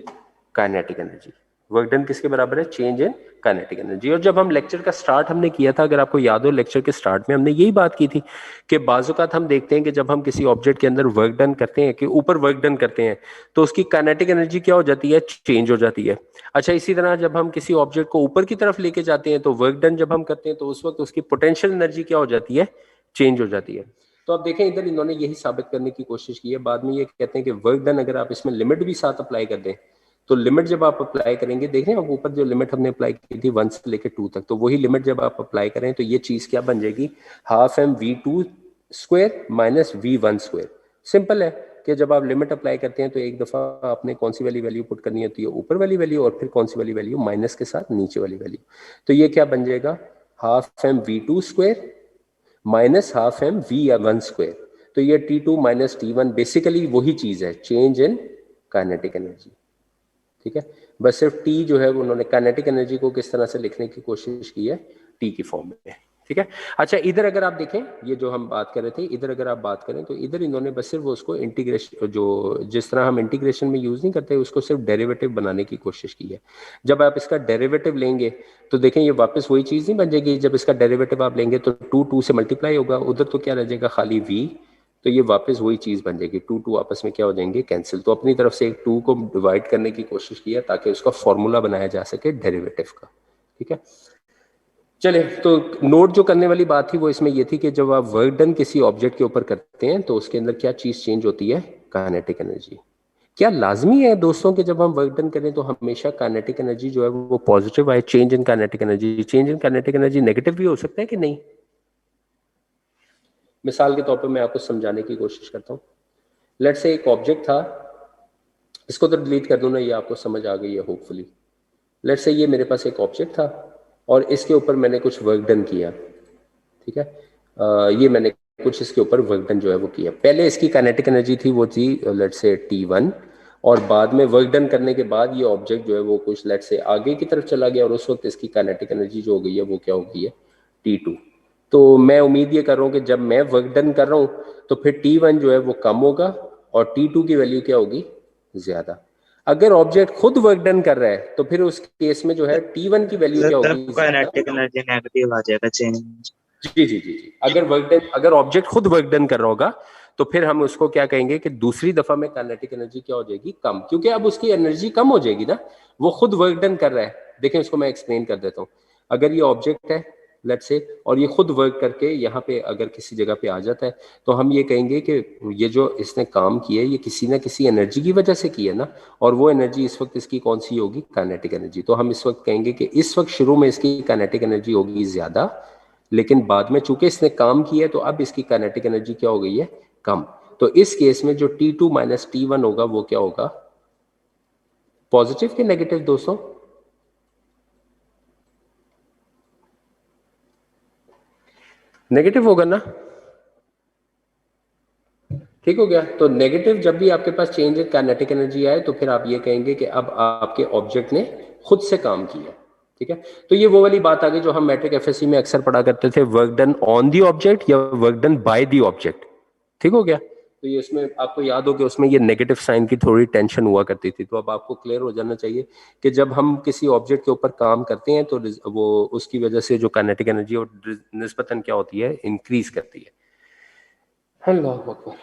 kinetic energy. Work done किसके बराबर है, चेंज इन काइनेटिक एनर्जी। और जब हम लेक्चर का स्टार्ट हमने किया था, अगर आपको याद हो, लेक्चर के स्टार्ट में हमने यही बात की थी कि बाज़-औक़ात हम देखते हैं कि जब हम किसी ऑब्जेक्ट के अंदर वर्क डन करते हैं, कि ऊपर वर्क डन करते हैं, तो उसकी काइनेटिक एनर्जी क्या हो जाती है, चेंज हो जाती है। अच्छा इसी तरह जब हम किसी ऑब्जेक्ट को ऊपर की तरफ लेके जाते हैं तो वर्क डन जब हम करते हैं तो उस वक्त उसकी पोटेंशियल एनर्जी क्या हो जाती है, चेंज हो जाती है। तो अब देखें इधर इन्होंने यही साबित करने की कोशिश की है, बाद में ये कहते हैं कि वर्क डन अगर आप इसमें लिमिट भी साथ अप्लाई कर दें, तो लिमिट जब आप अप्लाई करेंगे, देख रहे हैं आप ऊपर जो लिमिट हमने अप्लाई की थी 1 से लेकर 2 तक, तो वही लिमिट जब आप अप्लाई करें तो ये चीज क्या बन जाएगी, half M V two square minus V one square. Simple है कि जब आप लिमिट अप्लाई करते हैं तो एक दफा आपने कौन सी वाली वैल्यू पुट करनी होती है, ऊपर वाली वैल्यू, और फिर कौन सी वाली वैल्यू, माइनस के साथ नीचे वाली वैल्यू। तो ये क्या बन जाएगा, half M V two square minus half M V one square. तो ये T two minus T one basically वही चीज है, चेंज इन काइनेटिक एनर्जी, ठीक है। बस सिर्फ टी जो है उन्होंने काइनेटिक एनर्जी को किस तरह से लिखने की कोशिश की है, टी की फॉर्म में, ठीक है। अच्छा इधर अगर आप देखें, ये जो हम बात कर रहे थे, इधर अगर आप बात करें तो इधर इन्होंने बस सिर्फ उसको इंटीग्रेशन, जो जिस तरह हम इंटीग्रेशन में यूज नहीं करते, उसको सिर्फ डेरिवेटिव बनाने की कोशिश की है। जब आप इसका डेरिवेटिव लेंगे तो देखें ये वापस वही चीज नहीं बन जाएगी, जब इसका डेरिवेटिव आप लेंगे तो टू टू से मल्टीप्लाई होगा, उधर तो क्या रह जाएगा, खाली वी, तो ये वापस वही चीज बन जाएगी, टू टू आपस में क्या हो जाएंगे, कैंसिल। तो अपनी तरफ से एक टू को डिवाइड करने की कोशिश की है ताकि उसका फॉर्मूला बनाया जा सके डेरिवेटिव का, ठीक है। चले, तो नोट जो करने वाली बात थी वो इसमें ये थी कि जब आप वर्क डन किसी ऑब्जेक्ट के ऊपर करते हैं तो उसके अंदर क्या चीज चेंज होती है, काइनेटिक एनर्जी। क्या लाजमी है दोस्तों कि जब हम वर्क डन करें तो हमेशा काइनेटिक एनर्जी जो है वो पॉजिटिव आए, change in kinetic energy, change in kinetic energy negative भी हो सकता है कि नहीं। मिसाल के तौर पर मैं आपको समझाने की कोशिश करता हूँ। लेट्स से एक ऑब्जेक्ट था, इसको तो डिलीट कर दूं ना, ये आपको समझ आ गई है होपफुली। लेट्स से ये मेरे पास एक ऑब्जेक्ट था और इसके ऊपर मैंने कुछ वर्क डन किया, ठीक है। ये मैंने कुछ इसके ऊपर वर्क डन जो है वो किया। पहले इसकी काइनेटिक एनर्जी थी वो थी लेट्स से T1, और बाद में वर्क डन करने के बाद ये ऑब्जेक्ट जो है वो कुछ लेट्स से आगे की तरफ चला गया और उस वक्त इसकी काइनेटिक एनर्जी जो हो गई है वो क्या हो गई है, T2। तो मैं उम्मीद ये कर रहा हूँ कि जब मैं वर्क डन कर रहा हूँ तो फिर T1 जो है वो कम होगा और T2 की वैल्यू क्या होगी, ज्यादा। अगर ऑब्जेक्ट खुद वर्क डन कर रहा है तो फिर उस केस में जो है T1 की वैल्यू क्या होगी, काइनेटिक एनर्जी नेगेटिव आ जाएगा, चेंज। जी जी जी जी। अगर ऑब्जेक्ट खुद वर्क डन कर रहा होगा तो फिर हम उसको क्या कहेंगे कि दूसरी दफा में काइनेटिक एनर्जी क्या हो जाएगी, कम, क्योंकि अब उसकी एनर्जी कम हो जाएगी ना, वो खुद वर्क डन कर रहा है। देखें इसको मैं एक्सप्लेन कर देता हूँ। अगर ये ऑब्जेक्ट है लेट्स से और ये खुद वर्क करके यहाँ पे अगर किसी जगह पे आ जाता है तो हम ये कहेंगे कि ये जो इसने काम किया है ये किसी ना किसी एनर्जी की वजह से किया ना, और वो एनर्जी इस वक्त इसकी कौन सी होगी, काइनेटिक एनर्जी। तो हम इस वक्त कहेंगे कि इस वक्त शुरू में इसकी काइनेटिक एनर्जी होगी ज्यादा, लेकिन बाद में चूंकि इसने काम किया है तो अब इसकी काइनेटिक एनर्जी क्या हो गई है, कम। तो इस केस में जो T2 माइनस T1 होगा वो क्या होगा, पॉजिटिव के नेगेटिव दोस्तों? नेगेटिव होगा ना, ठीक हो गया। तो नेगेटिव जब भी आपके पास चेंज इन काइनेटिक एनर्जी आए तो फिर आप ये कहेंगे कि अब आपके ऑब्जेक्ट ने खुद से काम किया, ठीक है। तो ये वो वाली बात आ गई जो हम मैट्रिक एफएससी में अक्सर पढ़ा करते थे, work done on the object या work done by the object, ठीक हो गया। तो ये उसमें आपको याद हो कि उसमें ये नेगेटिव साइन की थोड़ी टेंशन हुआ करती थी, तो अब आपको क्लियर हो जाना चाहिए कि जब हम किसी ऑब्जेक्ट के ऊपर काम करते हैं तो वो उसकी वजह से जो काइनेटिक एनर्जी और निस्बतन क्या होती है, इंक्रीज करती है। अल्लाह अकबर।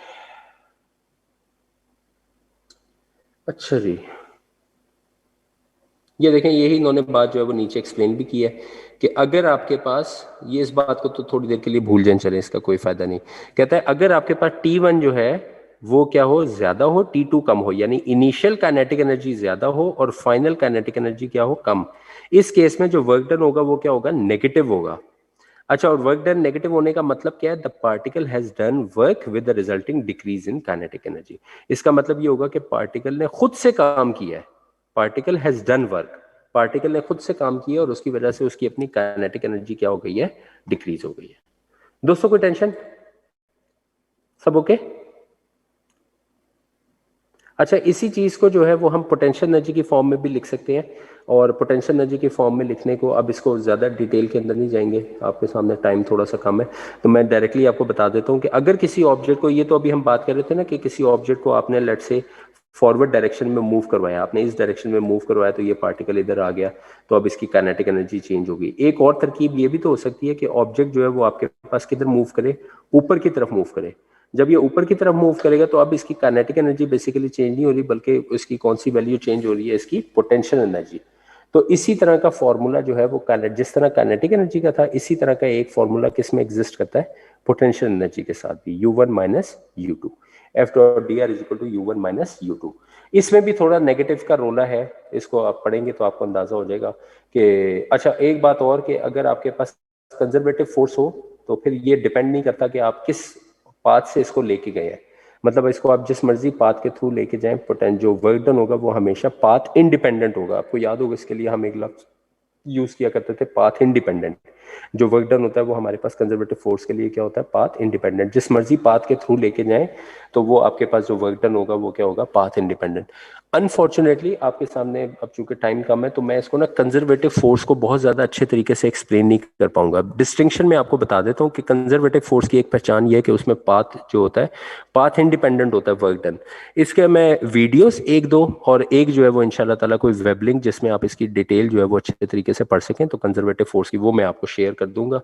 अच्छा जी, ये देखें यही इन्होंने बात जो है वो नीचे एक्सप्लेन भी की है कि अगर आपके पास, ये इस बात को तो थोड़ी देर के लिए भूल जाए, चले इसका कोई फायदा नहीं। कहता है अगर आपके पास T1 जो है वो क्या हो, ज्यादा हो, T2 कम हो, यानी इनिशियल काइनेटिक एनर्जी ज्यादा हो और फाइनल काइनेटिक एनर्जी क्या हो, कम। इस केस में जो वर्क डन होगा वो क्या होगा, नेगेटिव होगा। अच्छा, और वर्क डन नेगेटिव होने का मतलब क्या है, the particle has done work with the resulting decrease in kinetic energy. इसका मतलब ये होगा कि पार्टिकल ने खुद से काम किया है, particle has done work, particle ने खुद से काम किया और उसकी वजह से उसकी अपनी काइनेटिक एनर्जी क्या हो गई है, डिक्रीज हो गई है। दोस्तों कोई टेंशन, सब ओके? अच्छा, इसी चीज को जो है वो हम पोटेंशियल एनर्जी की फॉर्म में भी लिख सकते हैं, और पोटेंशियल एनर्जी की फॉर्म में लिखने को, अब इसको ज्यादा डिटेल के अंदर नहीं जाएंगे, आपके सामने टाइम थोड़ा सा कम है, तो मैं डायरेक्टली आपको बता देता हूं कि अगर किसी ऑब्जेक्ट को, ये तो अभी हम बात कर रहे थे ना कि किसी ऑब्जेक्ट को आपने लेट से फॉरवर्ड डायरेक्शन में मूव करवाया, आपने इस डायरेक्शन में मूव करवाया तो ये पार्टिकल इधर आ गया, तो अब इसकी काइनेटिक एनर्जी चेंज होगी। एक और तरकीब ये भी तो हो सकती है कि ऑब्जेक्ट जो है वो आपके पास किधर मूव करे, ऊपर की तरफ मूव करे। जब ये ऊपर की तरफ मूव करेगा तो अब इसकी काइनेटिक एनर्जी बेसिकली चेंज नहीं हो रही, बल्कि इसकी कौन सी वैल्यू चेंज हो रही है, इसकी पोटेंशियल एनर्जी। तो इसी तरह का फॉर्मूला जो है वो जिस तरह काइनेटिक एनर्जी का था, इसी तरह का एक फॉर्मूला किस में एग्जिस्ट करता है, पोटेंशियल एनर्जी के साथ भी, U1 minus U2, F dot D R is equal to U1 minus U2। इसमें भी थोड़ा नेगेटिव का रोला है, इसको आप पढ़ेंगे तो आपको अंदाजा हो जाएगा कि, अच्छा एक बात और, कि अगर आपके पास कंजर्वेटिव फोर्स हो तो फिर ये डिपेंड नहीं करता कि आप किस पाथ से इसको लेके गए हैं, मतलब इसको आप जिस मर्जी पाथ के थ्रू लेके जाएं, पोटेंशियल जो वर्क डन होगा वो हमेशा पाथ इंडिपेंडेंट होगा। आपको याद होगा इसके लिए हम एक लफ्ज यूज किया करते थे, पाथ इंडिपेंडेंट। जो वर्क डन होता है वो हमारे पास कंजर्वेटिव फोर्स के लिए क्या होता है, पाथ इंडिपेंडेंट। जिस मर्जी पाथ के थ्रू लेके जाएं तो वो आपके पास जो वर्क डन होगा वो क्या होगा, पाथ इंडिपेंडेंट। अनफॉर्चुनेटली आपके सामने अब चूंकि टाइम कम है तो मैं इसको ना कंजर्वेटिव फोर्स को बहुत ज्यादा अच्छे तरीके से एक्सप्लेन नहीं कर पाऊंगा। डिस्टिंक्शन में आपको बता देता हूँ कि कंजर्वेटिव फोर्स की एक पहचान ये है कि उसमें पाथ जो होता है, पाथ इंडिपेंडेंट होता है वर्क डन। इसके मैं वीडियोस एक दो और एक जो है वो इंशाल्लाह ताला कोई वेब लिंक जिसमें आप इसकी डिटेल जो है वो अच्छे तरीके से पढ़ सकें, तो कंजर्वेटिव फोर्स की वो मैं आपको शेयर कर दूंगा।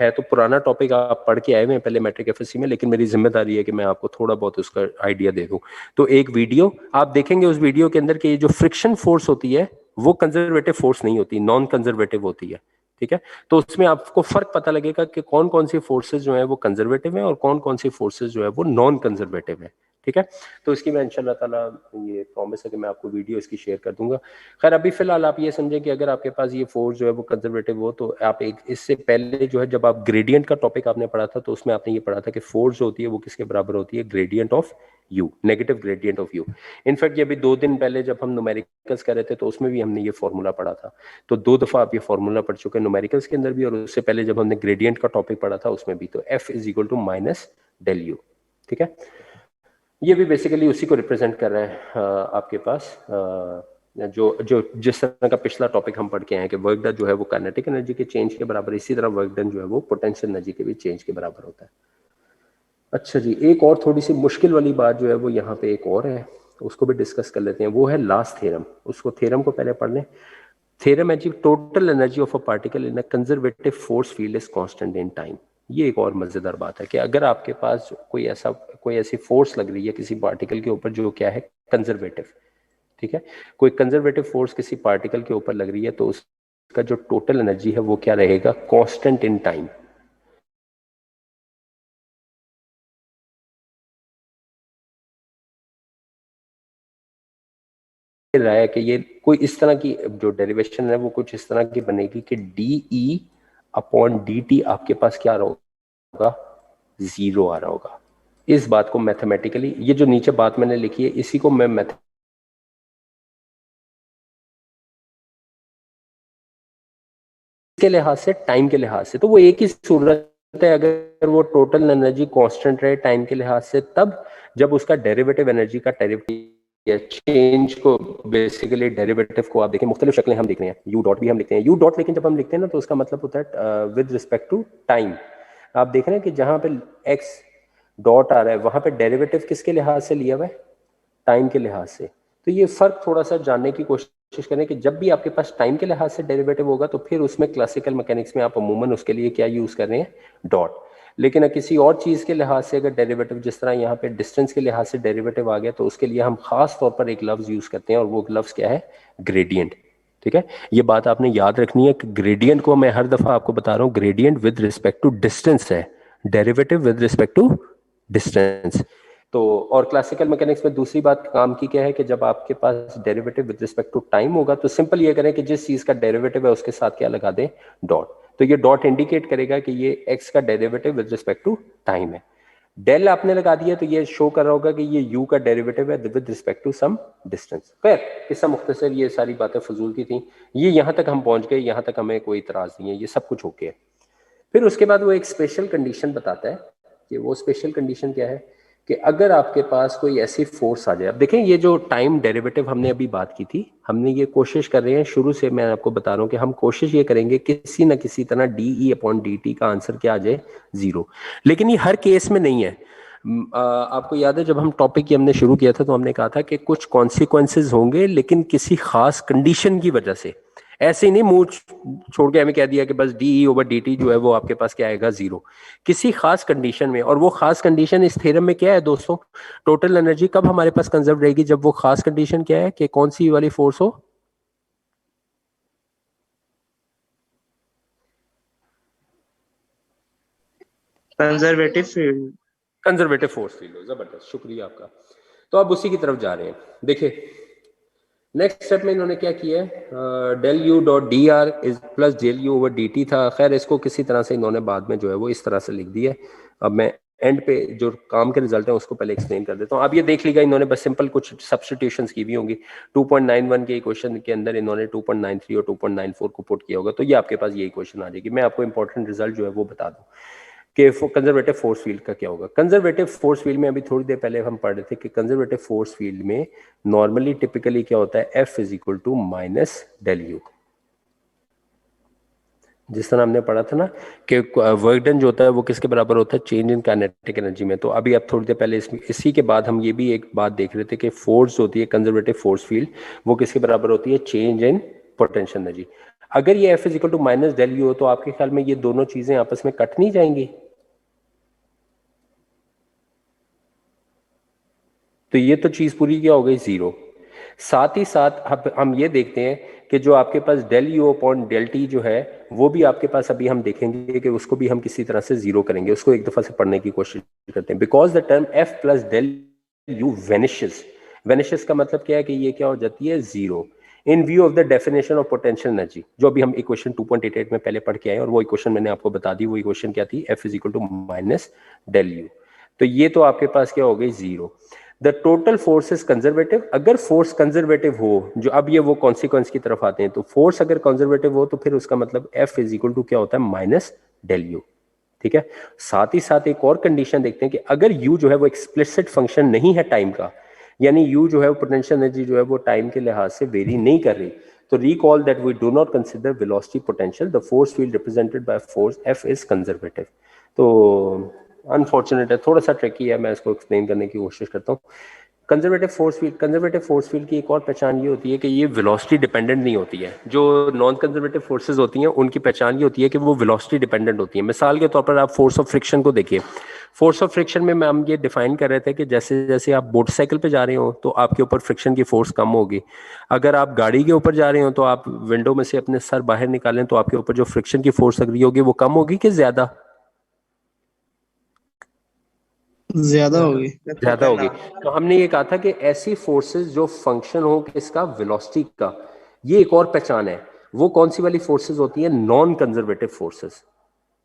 है तो पुराना टॉपिक, आप पढ़ के आए हुए हैं पहले मैट्रिक एफएससी में, लेकिन मेरी जिम्मेदारी है कि मैं आपको थोड़ा बहुत उसका आइडिया दे दूं। तो एक वीडियो आप देखेंगे, उस वीडियो के अंदर कि जो फ्रिक्शन फोर्स होती है वो कंजर्वेटिव फोर्स नहीं होती, नॉन कंजर्वेटिव होती है, ठीक है। तो उसमें आपको फर्क पता लगेगा कि कौन कौन सी फोर्सेज जो है वो कंजर्वेटिव है और कौन कौन सी फोर्सेज जो है वो नॉन कंजर्वेटिव है, ठीक है। तो इसकी मैं इंशाल्लाह ताला, ये प्रॉमिस है कि मैं आपको वीडियो इसकी शेयर कर दूंगा। खैर अभी फिलहाल आप ये समझें कि अगर आपके पास ये फोर्स जो है वो कंजर्वेटिव हो तो आप एक, इससे पहले जो है जब आप ग्रेडियंट का टॉपिक आपने पढ़ा था तो उसमें आपने ये पढ़ा था कि फोर्स जो होती है वो किसके बराबर होती है, gradient of you, negative gradient of you. In fact ये अभी 2 दिन पहले जब हम न्यूमेरिकल्स कर रहे थे तो उसमें भी हमने ये फॉर्मूला पढ़ा था। तो 2 दफा आप ये फॉर्मूला पढ़ चुके हैं न्यूमेरिकल्स के अंदर भी, और उससे पहले जब हमने ग्रेडियंट का टॉपिक पढ़ा था उसमें भी। तो F is equal to minus del U, ठीक है। ये भी बेसिकली उसी को रिप्रेजेंट कर रहा है आपके पास, जो जो जिस तरह का पिछला टॉपिक हम पढ़ के आए हैं कि वर्क डन जो है वो काइनेटिक एनर्जी के चेंज के बराबर, इसी तरह वर्क डन जो है वो पोटेंशियल एनर्जी के भी चेंज के बराबर होता है। अच्छा जी, एक और थोड़ी सी मुश्किल वाली बात जो है वो यहाँ पे एक और है, उसको भी डिस्कस कर लेते हैं, वो है लास्ट थ्योरम। उसको थ्योरम को पहले पढ़ लें। थ्योरम है जी, total energy of a particle in a conservative force field is constant in time. ये एक और मजेदार बात है कि अगर आपके पास कोई ऐसी फोर्स लग रही है किसी पार्टिकल के ऊपर जो क्या है, कंजर्वेटिव, ठीक है, कोई कंजर्वेटिव फोर्स किसी पार्टिकल के ऊपर लग रही है तो उस उसका जो टोटल एनर्जी है वो क्या रहेगा, कांस्टेंट इन टाइम। रहा है कि ये कोई इस तरह की जो डेरिवेशन है वो कुछ इस तरह की बनेगी कि DE अपॉन DT आपके पास क्या आ रहा होगा, 0 आ रहा होगा। इस बात को मैथमेटिकली, ये जो नीचे बात मैंने लिखी है इसी को मैं के लिहाज से, टाइम के लिहाज से, तो वो एक ही सूरत है अगर वो टोटल एनर्जी कांस्टेंट रहे टाइम के लिहाज से, तब जब उसका डेरिवेटिव एनर्जी का डेरिवेटिव या चेंज को, बेसिकली डेरिवेटिव को आप देखें, मुख्तलिफ शक्लें हम देख रहे हैं, यू डॉट भी हम लिखते हैं, यू डॉट, लेकिन जब हम लिखते हैं ना तो उसका मतलब होता है विद रिस्पेक्ट टू टाइम। आप देख रहे हैं कि जहां पे एक्स डॉट आ रहा है वहां पे डेरिवेटिव किसके लिहाज से लिया हुआ है, टाइम के लिहाज से। तो ये फर्क थोड़ा सा जानने की कोशिश करें कि जब भी आपके पास टाइम के लिहाज से डेरिवेटिव होगा तो फिर उसमें क्लासिकल मैकेनिक्स में आप अमूमन उसके लिए क्या यूज कर रहे हैं, डॉट। लेकिन किसी और चीज के लिहाज से अगर डेरिवेटिव, जिस तरह यहाँ पे डिस्टेंस के लिहाज से डेरिवेटिव आ गया, तो उसके लिए हम खास तौर पर एक लफ्ज यूज करते हैं और वो लफ्ज क्या है, ग्रेडियंट। ठीक है, ये बात आपने याद रखनी है कि ग्रेडियंट को मैं हर दफा आपको बता रहा हूँ, gradient with respect to distance है, derivative with respect to distance. तो और क्लासिकल मैकेनिक्स में दूसरी बात काम की क्या है कि जब आपके पास derivative with respect to time होगा तो सिंपल ये करें कि जिस चीज का डेरिवेटिव है उसके साथ क्या लगा दें, डॉट। तो ये डॉट इंडिकेट करेगा कि ये एक्स का derivative with respect to time है। डेल आपने लगा दिया तो ये शो कर रहा होगा कि ये यू का डेरिवेटिव है with respect to some distance. खैर, किस्सा मुख्तसर, ये सारी बातें फजूल की थी, ये यहां तक हम पहुंच गए, यहां तक हमें कोई इतराज नहीं है, ये सब कुछ ओके है। फिर उसके बाद वो एक स्पेशल कंडीशन बताता है कि वो स्पेशल कंडीशन क्या है कि अगर आपके पास कोई ऐसी फोर्स आ जाए। अब देखें, ये जो टाइम डेरिवेटिव हमने अभी बात की थी, हमने ये कोशिश कर रहे हैं शुरू से, मैं आपको बता रहा हूं कि हम कोशिश ये करेंगे किसी ना किसी तरह DE अपॉन DT का आंसर क्या आ जाए, 0। लेकिन ये हर केस में नहीं है। आपको याद है जब हम टॉपिक हमने शुरू किया था तो हमने कहा था कि कुछ कॉन्सिक्वेंसेज होंगे लेकिन किसी खास कंडीशन की वजह से। ऐसे ही नहीं मुंह छोड़ के हमें कह दिया कि बस DE ओवर DT जो है वो आपके पास क्या आएगा, 0। किसी खास कंडीशन में, और वो खास कंडीशन इस थ्योरम में क्या है दोस्तों, टोटल एनर्जी कब हमारे पास कंजर्व रहेगी, जब वो खास कंडीशन क्या है कि कौन सी वाली फोर्स हो, conservative field. Conservative force field हो। जबरदस्त, शुक्रिया आपका। तो अब उसी की तरफ जा रहे हैं। देखिए नेक्स्ट स्टेप में इन्होंने क्या किया है, del U dot D R is plus del U over D T था। खैर, इसको किसी तरह से इन्होंने बाद में जो है वो इस तरह से लिख दिया है। अब मैं एंड पे जो काम के रिजल्ट है उसको पहले एक्सप्लेन कर देता हूँ। अब ये देख लीजिए, इन्होंने बस सिंपल कुछ सब्स्टिट्यूशंस की हुई होंगी। 2.91 के इक्वेशन के अंदर इन्होंने 2.93 और 2.94 को पुट किया होगा, तो ये आपके पास ये इक्वेशन आ जाएगी। मैं आपको इंपॉर्टेंट रिजल्ट जो है वो बता दूं कि कंजर्वेटिव फोर्स फील्ड का क्या होगा। कंजर्वेटिव फोर्स फील्ड में अभी थोड़ी देर पहले हम पढ़ रहे थे कि कंजर्वेटिव फोर्स फील्ड में नॉर्मली टिपिकली क्या होता है, F is equal to minus del U. जिस तरह हमने पढ़ा था ना कि वर्क डन जो होता है वो किसके बराबर होता है, चेंज इन काइनेटिक एनर्जी में। तो अभी अब थोड़ी देर पहले इसी के बाद हम ये भी एक बात देख रहे थे कि फोर्स होती है कंजर्वेटिव फोर्स फील्ड, वो किसके बराबर होती है, चेंज इन पोटेंशियल एनर्जी। अगर ये F is equal to minus del U हो तो आपके ख्याल में ये दोनों चीजें आपस में कट नहीं जाएंगी, तो ये तो चीज पूरी क्या हो गई, 0। साथ ही साथ हम ये देखते हैं कि जो आपके पास del u upon del t जो है वो भी आपके पास अभी हम देखेंगे कि उसको भी हम किसी तरह से 0 करेंगे। उसको एक दफा से पढ़ने की कोशिश करते हैं। Because the term F plus del U vanishes. Vanishes का मतलब क्या है कि ये क्या हो जाती है, 0 इन view of the definition of potential energy, जो अभी हम इक्वेशन 2.88 में पहले पढ़ के आए और वो इक्वेशन मैंने आपको बता दी। वो इक्वेशन क्या थी, F is equal to minus del U. तो ये तो आपके पास क्या हो गई, 0। The total force is conservative. अगर फोर्स कंजर्वेटिव हो, जो अब ये वो कॉन्सिक्वेंस की तरफ आते हैं, तो फोर्स अगर कंजर्वेटिव हो तो फिर उसका मतलब F इज इक्वल टू क्या होता है, माइनस डेल यू। ठीक है, साथ ही साथ एक और कंडीशन देखते हैं कि अगर U जो है वो एक्सप्लिसिट फंक्शन नहीं है टाइम का, यानी U जो है वो पोटेंशियल एनर्जी जो है वो टाइम के लिहाज से वेरी नहीं कर रही, तो recall that we do not consider velocity potential, the force field represented by force F is conservative. तो अनफॉर्चुनेट है, थोड़ा सा ट्रिकी है, मैं इसको एक्सप्लेन करने की कोशिश करता हूँ। कंजर्वेटिव फोर्स फील्ड की एक और पहचान ये होती है कि ये वेलोसिटी डिपेंडेंट नहीं होती है। जो नॉन कंजर्वेटिव फोर्सेज होती हैं उनकी पहचान ये होती है कि वो वेलोसिटी डिपेंडेंट होती है। मिसाल के तौर पर आप फोर्स ऑफ फ्रिक्शन को देखिए। फोर्स ऑफ फ्रिक्शन में हम ये डिफाइन कर रहे थे कि जैसे जैसे आप मोटरसाइकिल पे जा रहे हो तो आपके ऊपर फ्रिक्शन की फोर्स कम होगी। अगर आप गाड़ी के ऊपर जा रहे हो तो आप विंडो में से अपने सर बाहर निकालें तो आपके ऊपर जो फ्रिक्शन की फोर्स लग रही होगी वो कम होगी कि ज्यादा? ज्यादा होगी। ज्यादा होगी। तो हमने ये कहा था कि ऐसी फोर्सेस जो फंक्शन हो किसका, वेलोसिटी का, ये एक और पहचान है। वो कौन सी वाली फोर्सेस होती है? Non conservative forces.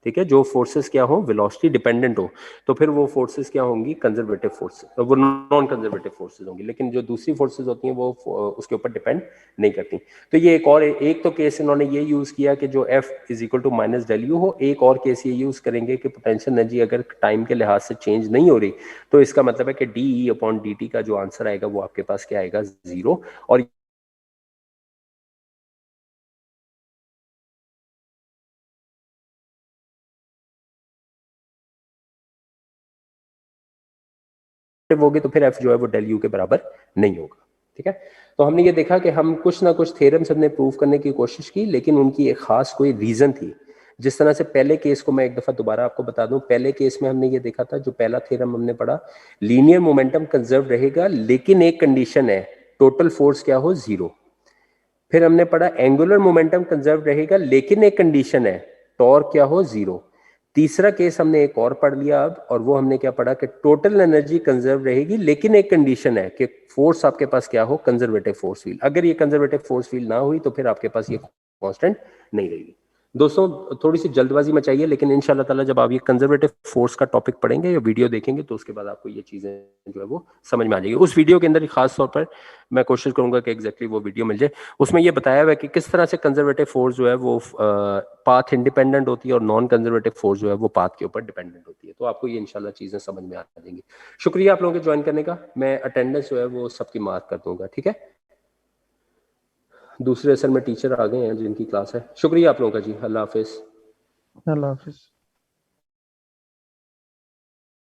ठीक है, जो फोर्सेस क्या हो, वेलोसिटी डिपेंडेंट हो, तो फिर वो फोर्सेस क्या होंगी? कंजर्वेटिव फोर्सेस, वो नॉन कंजर्वेटिव फोर्सेस होंगी। लेकिन जो दूसरी फोर्सेस होती हैं वो उसके ऊपर डिपेंड नहीं करती। तो ये एक तो केस इन्होंने ये यूज किया कि जो F is equal to minus del U हो। एक और केस ये यूज करेंगे कि पोटेंशियल एनर्जी अगर टाइम के लिहाज से चेंज नहीं हो रही तो इसका मतलब है कि DE अपॉन DT का जो आंसर आएगा वो आपके पास क्या आएगा? 0। और होगे तो फिर F जो है वो डेल यू के बराबर नहीं होगा। ठीक है, तो हमने ये देखा कि हम कुछ ना कुछ थ्योरम्स हमने प्रूव करने की कोशिश की, लेकिन उनकी एक खास कोई रीजन थी। जिस तरह से पहले केस को मैं एक दफा दोबारा आपको बता दूं, पहले केस में हमने ये देखा था, जो पहला थ्योरम हमने पढ़ा, लीनियर मोमेंटम कंजर्व रहेगा लेकिन एक कंडीशन है, टोटल फोर्स क्या हो? 0। फिर हमने पढ़ा एंगुलर मोमेंटम कंजर्व रहेगा लेकिन एक कंडीशन है, टॉर्क क्या हो? 0। तीसरा केस हमने एक और पढ़ लिया अब, और वो हमने क्या पढ़ा कि टोटल एनर्जी कंजर्व रहेगी लेकिन एक कंडीशन है कि फोर्स आपके पास क्या हो? Conservative force field. अगर ये कंजर्वेटिव फोर्स फील्ड ना हुई तो फिर आपके पास ये कांस्टेंट नहीं रहेगी। दोस्तों थोड़ी सी जल्दबाजी मचाइए, लेकिन इंशाल्लाह ताला जब आप ये कंजर्वेटिव फोर्स का टॉपिक पढ़ेंगे या वीडियो देखेंगे तो उसके बाद आपको ये चीजें जो है वो समझ में आ जाएगी। उस वीडियो के अंदर खास तौर पर मैं कोशिश करूंगा कि एग्जैक्टली वो वीडियो मिल जाए। उसमें ये बताया हुआ है कि किस तरह से कंजर्वेटिव फोर्स जो है वो पाथ इंडिपेंडेंट होती है और नॉन कंजर्वेटिव फोर्स जो है वो पाथ के ऊपर डिपेंडेंट होती है। तो आपको ये इंशाल्लाह चीजें समझ में आ जाएंगी। शुक्रिया आप लोगों के ज्वाइन करने का। मैं अटेंडेंस जो है वो सबकी मार्क कर दूंगा। ठीक है, दूसरे असल में टीचर आ गए हैं जिनकी क्लास है। शुक्रिया आप लोगों का जी। अल्लाह हाफिज। अल्लाह हाफिज।